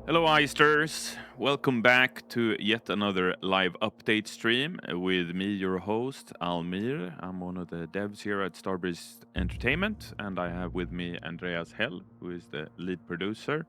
Hello, Eisters. Welcome back to yet another live update stream with me, your host, Almir. I'm one of the devs here at Starbreeze Entertainment, and I have with me Andreas Hell, who is the lead producer.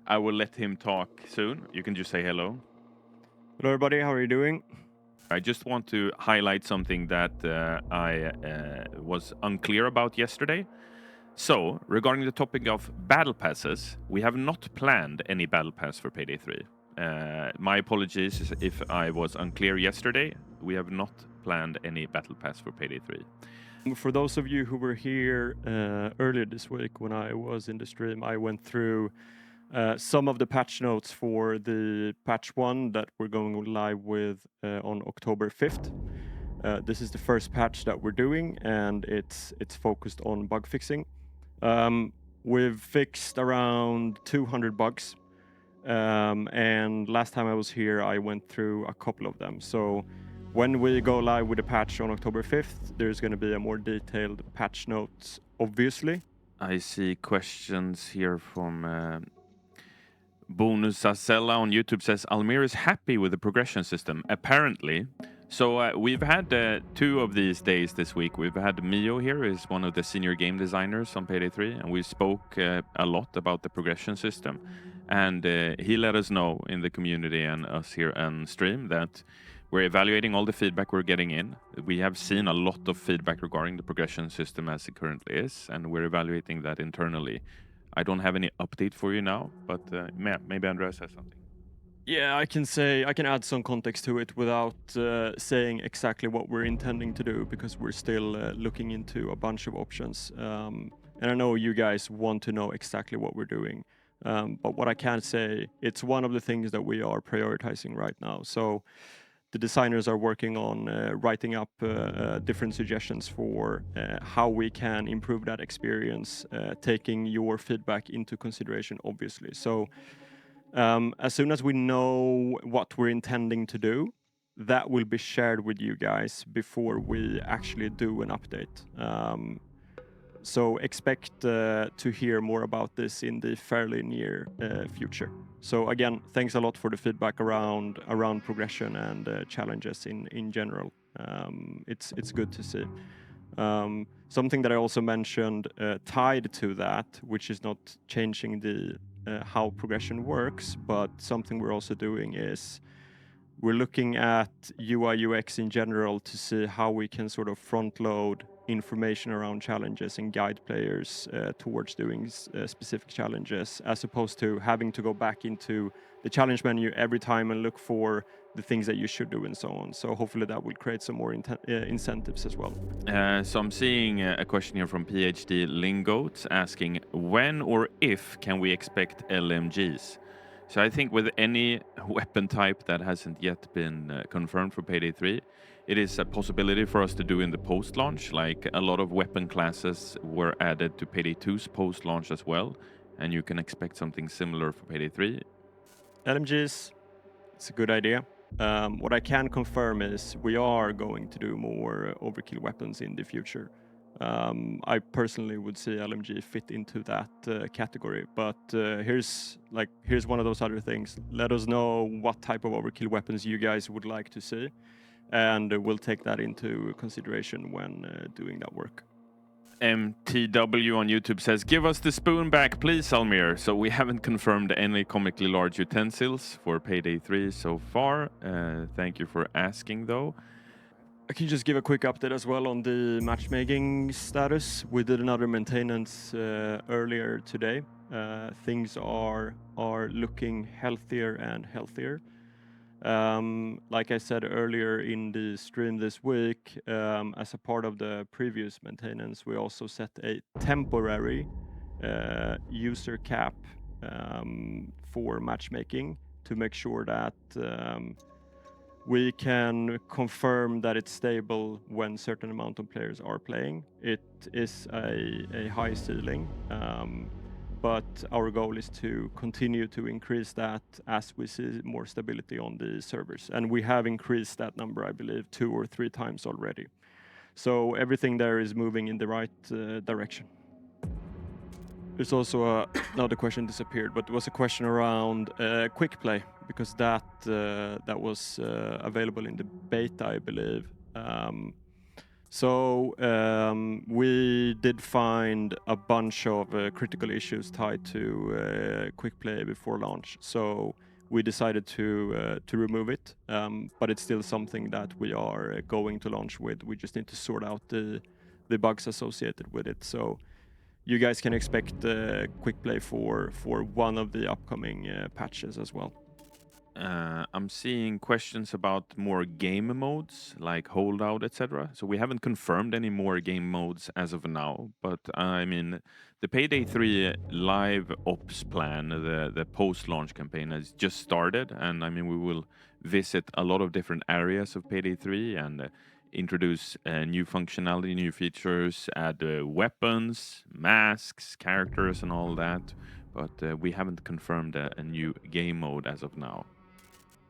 I will let him talk soon. You can just say hello. Hello, everybody. How are you doing? I just want to highlight something that I was unclear about yesterday. So, regarding the topic of battle passes, we have not planned any battle pass for Payday 3. My apologies if I was unclear yesterday. We have not planned any battle pass for Payday 3. For those of you who were here earlier this week when I was in the stream, I went through some of the patch notes for the patch 1 that we're going live with on October 5th. This is the first patch that we're doing, and it's focused on bug fixing. We've fixed around 200 bugs, and last time I was here, I went through a couple of them. So when we go live with the patch on October 5th, there's going to be a more detailed patch notes, obviously. I see questions here from Bonus Acella on YouTube says Almir is happy with the progression system, apparently. So we've had 2 of these days this week. We've had Mio here, is one of the senior game designers on Payday 3, and we spoke a lot about the progression system. And he let us know in the community and us here on stream that we're evaluating all the feedback we're getting in. We have seen a lot of feedback regarding the progression system as it currently is, and we're evaluating that internally. I don't have any update for you now, but maybe Andreas has something. Yeah, I can add some context to it without saying exactly what we're intending to do, because we're still looking into a bunch of options. And I know you guys want to know exactly what we're doing. But what I can say, it's one of the things that we are prioritizing right now. So the designers are working on writing up different suggestions for how we can improve that experience, taking your feedback into consideration, obviously. So as soon as we know what we're intending to do, that will be shared with you guys before we actually do an update. So expect to hear more about this in the fairly near future. So again, thanks a lot for the feedback around progression and challenges in general. It's good to see. Something that I also mentioned tied to that, which is not changing the how progression works, but something we're also doing is we're looking at UI UX in general to see how we can sort of front load information around challenges and guide players towards doing specific challenges, as opposed to having to go back into the challenge menu every time and look for the things that you should do and so on. So hopefully that will create some more incentives as well. So I'm seeing a question here from PhD Lingoat asking when or if can we expect LMGs? So I think with any weapon type that hasn't yet been confirmed for Payday 3, it is a possibility for us to do in the post-launch. Like a lot of weapon classes were added to Payday 2's post-launch as well, and you can expect something similar for Payday 3. LMGs, it's a good idea. What I can confirm is we are going to do more overkill weapons in the future. I personally would see LMG fit into that category, but here's one of those other things. Let us know what type of overkill weapons you guys would like to see, and we'll take that into consideration when doing that work. MTW on YouTube says, give us the spoon back, please, Almir. So we haven't confirmed any comically large utensils for Payday 3 so far. Thank you for asking, though. I can just give a quick update as well on the matchmaking status. We did another maintenance earlier today. Things are looking healthier and healthier. Like I said earlier in the stream this week, as a part of the previous maintenance, we also set a temporary user cap for matchmaking to make sure that we can confirm that it's stable when certain amount of players are playing. It is a high ceiling, but our goal is to continue to increase that as we see more stability on the servers. And we have increased that number, I believe, 2 or 3 times already. So everything there is moving in the right direction. There's also now the question disappeared, but there was a question around quick play because that was available in the beta, I believe. We did find a bunch of critical issues tied to quick play before launch. So we decided to remove it, but it's still something that we are going to launch with. We just need to sort out the bugs associated with it. So you guys can expect quick play for one of the upcoming patches as well. I'm seeing questions about more game modes like holdout, etc. So we haven't confirmed any more game modes as of now, but I mean, the Payday 3 live ops plan, the post-launch campaign has just started, and I mean, we will visit a lot of different areas of Payday 3 and introduce new functionality, new features, add weapons, masks, characters, and all that. But we haven't confirmed a new game mode as of now.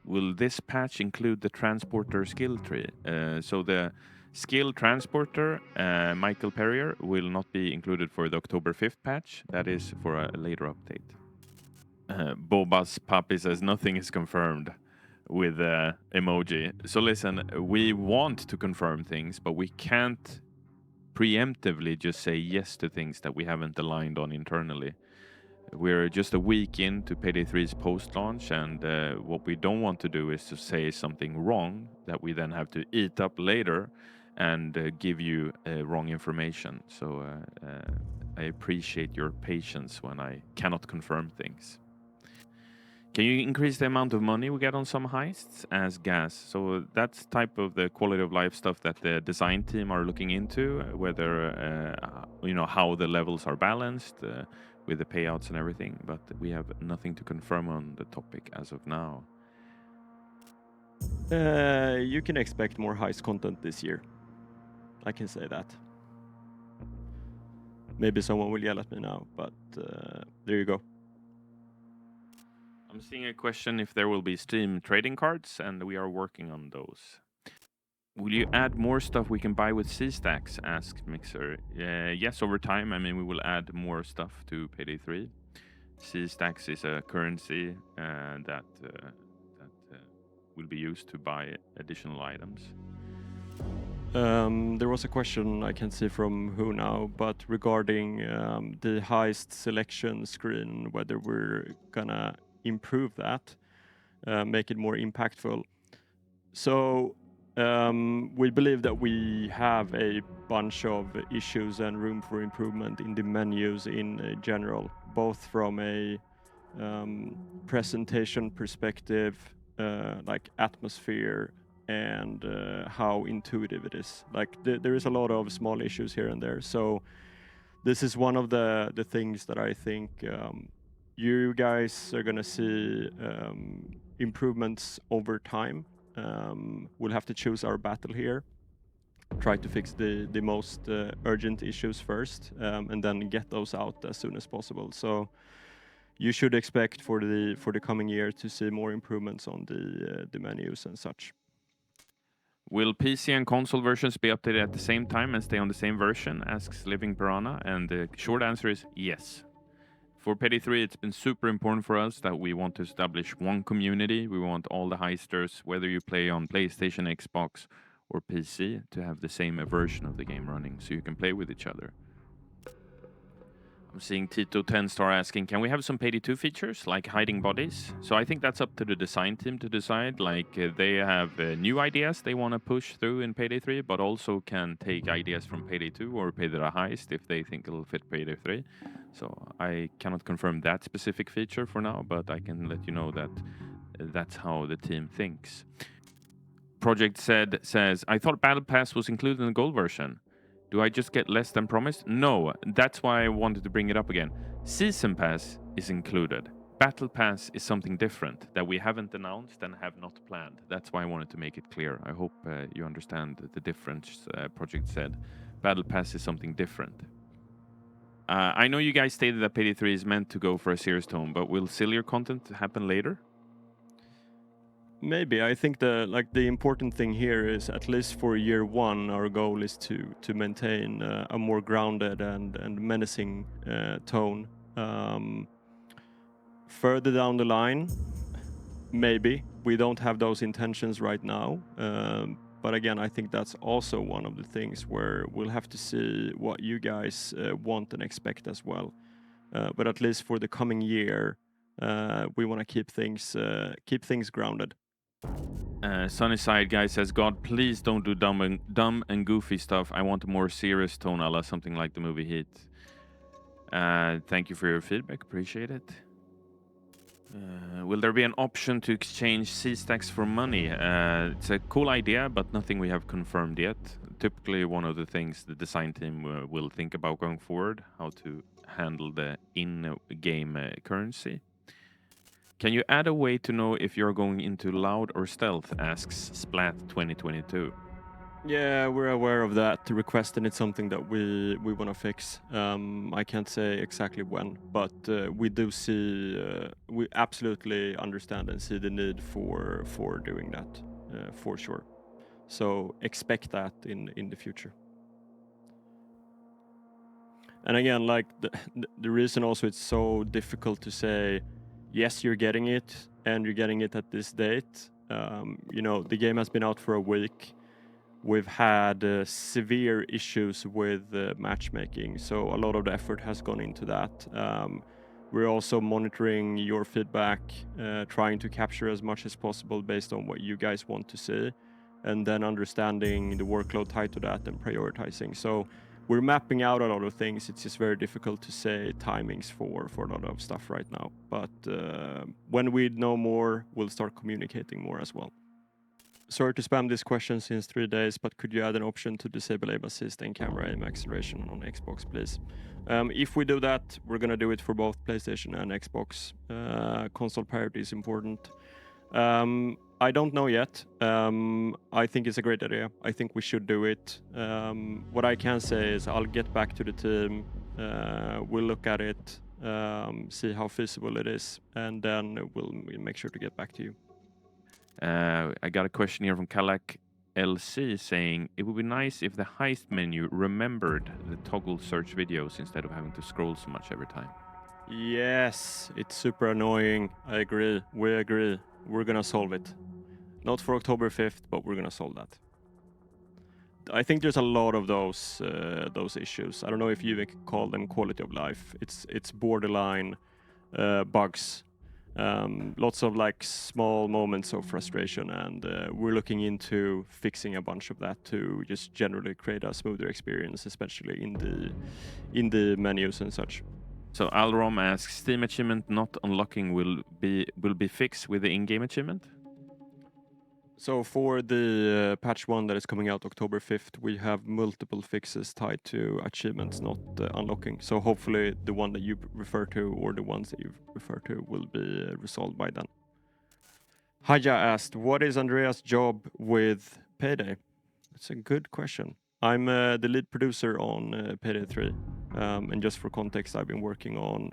Will this patch include the transporter skill tree? So the skill transporter, Michael Perrier, will not be included for the October 5th patch. That is for a later update. Boba's puppy says nothing is confirmed with emoji. So listen, we want to confirm things, but we can't preemptively just say yes to things that we haven't aligned on internally. We're just a week into Payday 3's post-launch, and what we don't want to do is to say something wrong that we then have to eat up later and give you wrong information. So I appreciate your patience when I cannot confirm things. Can you increase the amount of money we get on some heists as gas? So that's type of the quality of life stuff that the design team are looking into, whether how the levels are balanced with the payouts and everything. But we have nothing to confirm on the topic as of now. You can expect more heist content this year. I can say that. Maybe someone will yell at me now, but there you go. I'm seeing a question if there will be Steam trading cards, and we are working on those. Will you add more stuff we can buy with C-Stacks? Asks Mixer. Yes, over time. I mean, we will add more stuff to Payday 3. C-Stacks is a currency that will be used to buy additional items. There was a question I can't see from who now, but regarding the heist selection screen, whether we're gonna improve that, make it more impactful. So we believe that we have a bunch of issues and room for improvement in the menus in general, both from a presentation perspective, like atmosphere, and how intuitive it is. Like there is a lot of small issues here and there. So this is one of the things that I think you guys are gonna see improvements over time. We'll have to choose our battle here. Try to fix the most urgent issues first, and then get those out as soon as possible. So you should expect for the coming year to see more improvements on the menus and such. Will PC and console versions be updated at the same time and stay on the same version? Asks Living Piranha, and the short answer is yes. For Payday 3, it's been super important for us that we want to establish one community. We want all the heisters, whether you play on PlayStation, Xbox, or PC, to have the same version of the game running so you can play with each other. I'm seeing Tito 10 Star asking, can we have some Payday 2 features like hiding bodies? So I think that's up to the design team to decide. Like they have new ideas they want to push through in Payday 3, but also can take ideas from Payday 2 or Payday the Heist if they think it'll fit Payday 3. So I cannot confirm that specific feature for now, but I can let you know that that's how the team thinks. Project says, I thought Battle Pass was included in the gold version. Do I just get less than promised? No, that's why I wanted to bring it up again. Season Pass is included. Battle Pass is something different that we haven't announced and have not planned. That's why I wanted to make it clear. I hope you understand the difference Project said. Battle Pass is something different. I know you guys stated that Payday 3 is meant to go for a serious tone, but will sillier content happen later? Maybe. I think the important thing here is, at least for year one, our goal is to maintain a more grounded and menacing tone. Further down the line, maybe we don't have those intentions right now. But again, I think that's also one of the things where we'll have to see what you guys want and expect as well. But at least for the coming year, we want to keep things grounded. Sunnyside guy says, God, please don't do dumb and goofy stuff. I want a more serious tone, a la something like the movie Heat. Thank you for your feedback. Appreciate it. Will there be an option to exchange C-stacks for money? It's a cool idea, but nothing we have confirmed yet. Typically, one of the things the design team will think about going forward, how to handle the in-game currency. Can you add a way to know if you're going into loud or stealth? Asks Splat 2022. Yeah, we're aware of that request, and it's something that we want to fix. I can't say exactly when, but we do see, we absolutely understand and see the need for doing that, for sure. So expect that in the future. And again, like the reason also it's so difficult to say, yes, you're getting it, and you're getting it at this date. You know, the game has been out for a week. We've had severe issues with matchmaking, so a lot of the effort has gone into that. We're also monitoring your feedback, trying to capture as much as possible based on what you guys want to see, and then understanding the workload tied to that and prioritizing. So we're mapping out a lot of things. It's just very difficult to say timings for a lot of stuff right now. But when we know more, we'll start communicating more as well. Sorry to spam this question since 3 days, but could you add an option to disable aim assist and camera aim acceleration on Xbox, please? If we do that, we're gonna do it for both PlayStation and Xbox. Console parity is important. I don't know yet. I think it's a great idea. I think we should do it. What I can say is I'll get back to the team. We'll look at it, see how feasible it is, and then we'll make sure to get back to you. I got a question here from Kalak LC saying, it would be nice if the heist menu remembered the toggle search videos instead of having to scroll so much every time. Yes, it's super annoying. I agree. We agree. We're gonna solve it. Not for October 5th, but we're gonna solve that. I think there's a lot of those issues. I don't know if you can call them quality of life. It's borderline bugs. Lots of like small moments of frustration, and we're looking into fixing a bunch of that to just generally create a smoother experience, especially in the menus and such. So Alrom asks, Steam achievement not unlocking will be fixed with the in-game achievement? So for the patch 1 that is coming out October 5th, we have multiple fixes tied to achievements not unlocking. So hopefully the one that you refer to, or the ones that you refer to, will be resolved by then. Haja asked, what is Andreas' job with Payday? That's a good question. I'm the lead producer on Payday 3. And just for context, I've been working on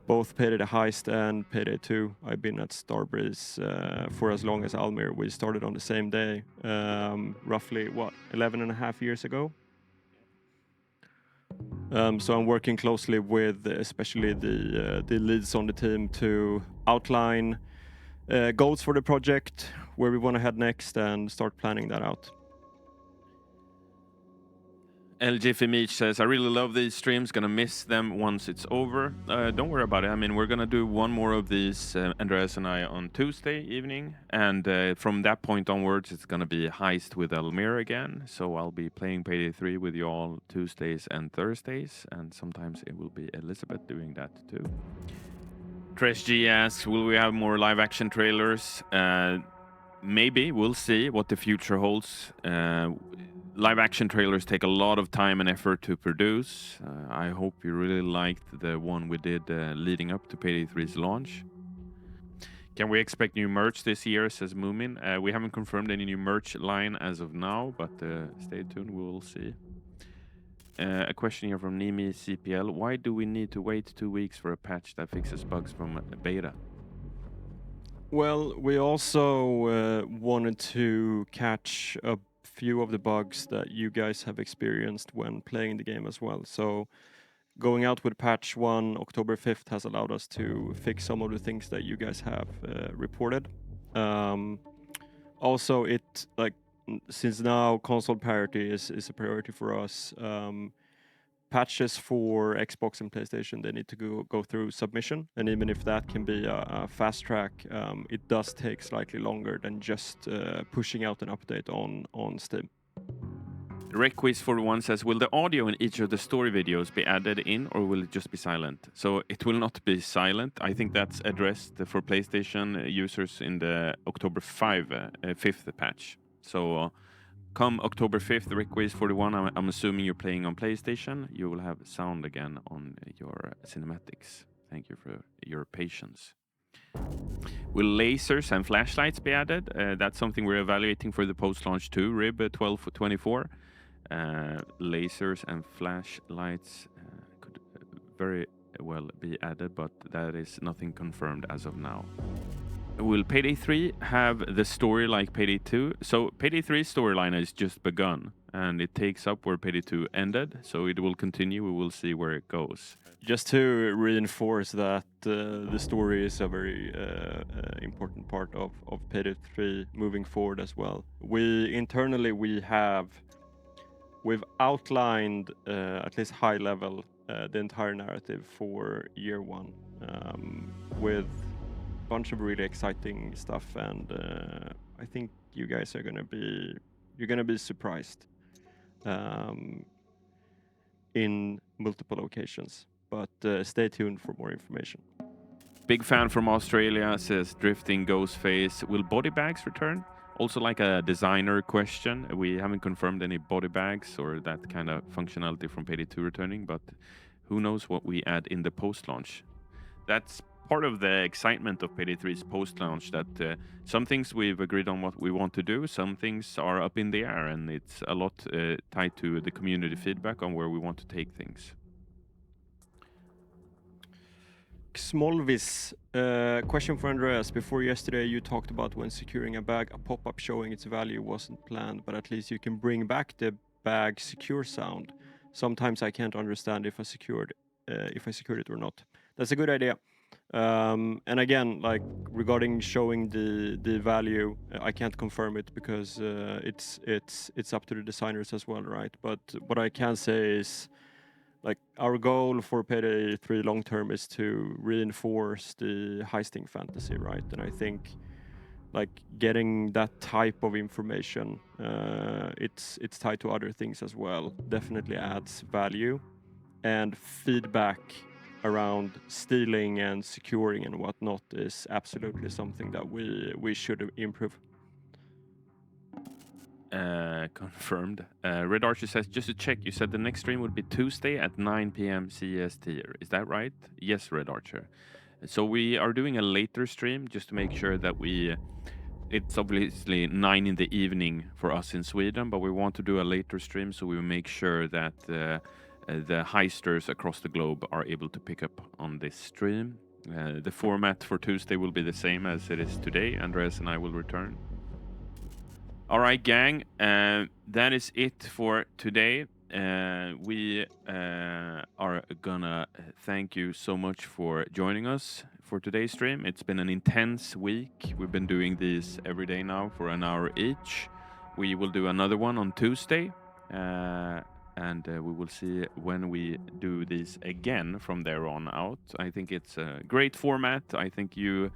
both Payday the Heist and Payday 2. I've been at Starbreeze for as long as Almir. We started on the same day, roughly, 11 and a half years ago? So I'm working closely with especially the leads on the team to outline goals for the project, where we want to head next, and start planning that out. LJ Fimich says, I really love these streams, gonna miss them once it's over. Don't worry about it. I mean, we're gonna do one more of these, Andreas and I, on Tuesday evening. And from that point onwards, it's gonna be Heist with Almir again. So I'll be playing Payday 3 with you all Tuesdays and Thursdays. And sometimes it will be Elizabeth doing that too. Trish G asks, will we have more live action trailers? Maybe. We'll see what the future holds. Live action trailers take a lot of time and effort to produce. I hope you really liked the one we did leading up to Payday 3's launch. Can we expect new merch this year, says Moomin. We haven't confirmed any new merch line as of now, but stay tuned, we will see. A question here from Nimi CPL. Why do we need to wait 2 weeks for a patch that fixes bugs from beta? Well, we also wanted to catch a few of the bugs that you guys have experienced when playing the game as well. So going out with patch 1 October 5th has allowed us to fix some of the things that you guys have reported. Also, since now console parity is a priority for us, patches for Xbox and PlayStation, they need to go through submission, and even if that can be a fast track, it does take slightly longer than just pushing out an update on Steam. Requiz for one says, will the audio in each of the story videos be added in, or will it just be silent? So it will not be silent. I think that's addressed for PlayStation users in the October 5th patch. So come October 5th, Requiz 41, I'm assuming you're playing on PlayStation, you will have sound again on your cinematics. Thank you for your patience. Will lasers and flashlights be added? That's something we're evaluating for the post-launch 2, RIB 1224. Lasers and flashlights could very well be added, but that is nothing confirmed as of now. Will Payday 3 have the story like Payday 2? So Payday 3's storyline has just begun, and it takes up where Payday 2 ended, so it will continue. We will see where it goes. Just to reinforce that the story is a very important part of Payday 3 moving forward as well. We've outlined, at least high level, the entire narrative for year 1 with a bunch of really exciting stuff, and I think you guys are gonna be surprised in multiple occasions. But stay tuned for more information. Big fan from Australia says, Drifting Ghostface, will body bags return? Also like a designer question. We haven't confirmed any body bags or that kind of functionality from Payday 2 returning, but who knows what we add in the post-launch. That's part of the excitement of Payday 3's post-launch, that some things we've agreed on what we want to do, some things are up in the air, and it's a lot tied to the community feedback on where we want to take things. Smolvis, question for Andreas. Before yesterday, you talked about when securing a bag, a pop-up showing its value wasn't planned, but at least you can bring back the bag secure sound. Sometimes I can't understand if I secured it or not. That's a good idea. And again, like regarding showing the value, I can't confirm it because it's up to the designers as well, right? But what I can say is, like, our goal for Payday 3 long term is to reinforce the heisting fantasy, right? And I think, like, getting that type of information, it's tied to other things as well, definitely adds value, and feedback around stealing and securing and whatnot is absolutely something that we should improve. Confirmed. Red Archer says, just to check, you said the next stream would be Tuesday at 9 p.m. CST. Is that right? Yes, Red Archer. So we are doing a later stream just to make sure that it's obviously 9 in the evening for us in Sweden, but we want to do a later stream so we make sure that the heisters across the globe are able to pick up on this stream. The format for Tuesday will be the same as it is today. Andreas and I will return. All right, gang, that is it for today. We are gonna thank you so much for joining us for today's stream. It's been an intense week. We've been doing these every day now for an hour each. We will do another one on Tuesday, and we will see when we do these again from there on out. I think it's a great format. I think you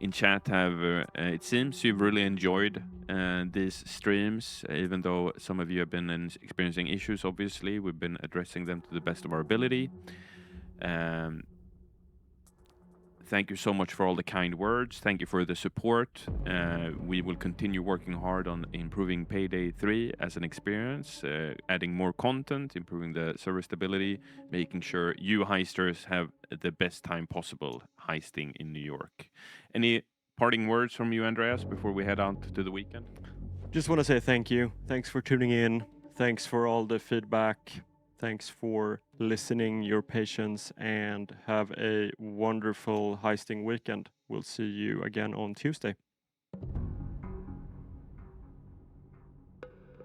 in chat have, it seems you've really enjoyed these streams, even though some of you have been experiencing issues, obviously. We've been addressing them to the best of our ability. Thank you so much for all the kind words. Thank you for the support. We will continue working hard on improving Payday 3 as an experience, adding more content, improving the server stability, making sure you heisters have the best time possible heisting in New York. Any parting words from you, Andreas, before we head out to the weekend? Just want to say thank you. Thanks for tuning in. Thanks for all the feedback. Thanks for listening, your patience, and have a wonderful heisting weekend. We'll see you again on Tuesday.